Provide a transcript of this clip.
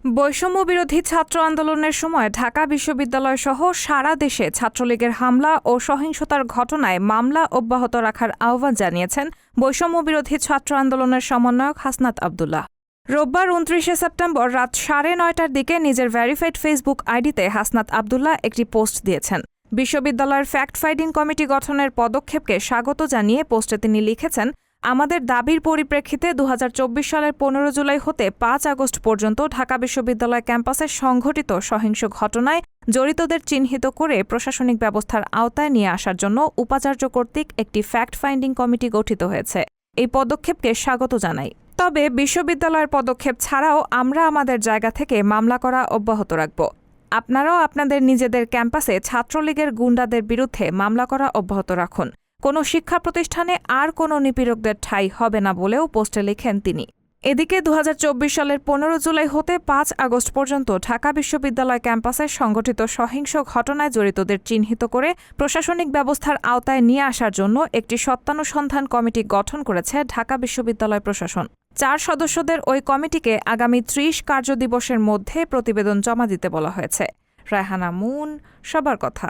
বৈষম্য বিরোধী ছাত্র আন্দোলনের সময় ঢাকা বিশ্ববিদ্যালয় সহ সারা দেশে ছাত্রলীগের হামলা ও সহিংসতার ঘটনায় মামলা অব্যাহত রাখার আহ্বান জানিয়েছেন বৈষম্য বিরোধী ছাত্র আন্দোলনের সমন্বয়ক হাসনাত আব্দুল্লাহ। রোববার ২৯ সেপ্টেম্বর রাত ৯:৩০টার দিকে নিজের ভেরিফাইড ফেসবুক আইডিতে হাসনাত আব্দুল্লাহ একটি পোস্ট দিয়েছেন। বিশ্ববিদ্যালয়ের ফ্যাক্ট ফাইন্ডিং কমিটি গঠনের পদক্ষেপকে স্বাগত জানিয়ে পোস্টে তিনি লিখেছেন, আমাদের দাবির পরিপ্রেক্ষিতে ২০২৪ সালের ১৫ জুলাই হতে ৫ আগস্ট পর্যন্ত ঢাকা বিশ্ববিদ্যালয় ক্যাম্পাসে সংঘটিত সহিংস ঘটনায় জড়িতদের চিহ্নিত করে প্রশাসনিক ব্যবস্থার আওতায় নিয়ে আসার জন্য উপাচার্য কর্তৃক একটি ফ্যাক্ট ফাইন্ডিং কমিটি গঠিত হয়েছে। এই পদক্ষেপকে স্বাগত জানাই। তবে বিশ্ববিদ্যালয়ের পদক্ষেপ ছাড়াও আমরা আমাদের জায়গা থেকে মামলা করা অব্যাহত রাখব। আপনারাও আপনাদের নিজেদের ক্যাম্পাসে ছাত্রলীগের গুন্ডাদের বিরুদ্ধে মামলা করা অব্যাহত রাখুন। কোনো শিক্ষা প্রতিষ্ঠানে আর কোনো নিপীড়কদের ঠাঁই হবে না বলেও পোস্টে লিখেন তিনি। এদিকে ২০২৪ সালের ১৫ জুলাই হতে ৫ আগস্ট পর্যন্ত ঢাকা বিশ্ববিদ্যালয় ক্যাম্পাসে সংঘটিত সহিংস ঘটনায় জড়িতদের চিহ্নিত করে প্রশাসনিক ব্যবস্থার আওতায় নিয়ে আসার জন্য একটি সত্যানুসন্ধান কমিটি গঠন করেছে ঢাকা বিশ্ববিদ্যালয় প্রশাসন। ৪ সদস্যদের ওই কমিটিকে আগামী ৩০ কার্যদিবসের মধ্যে প্রতিবেদন জমা দিতে বলা হয়েছে। রায়হানা মুন, সবার কথা।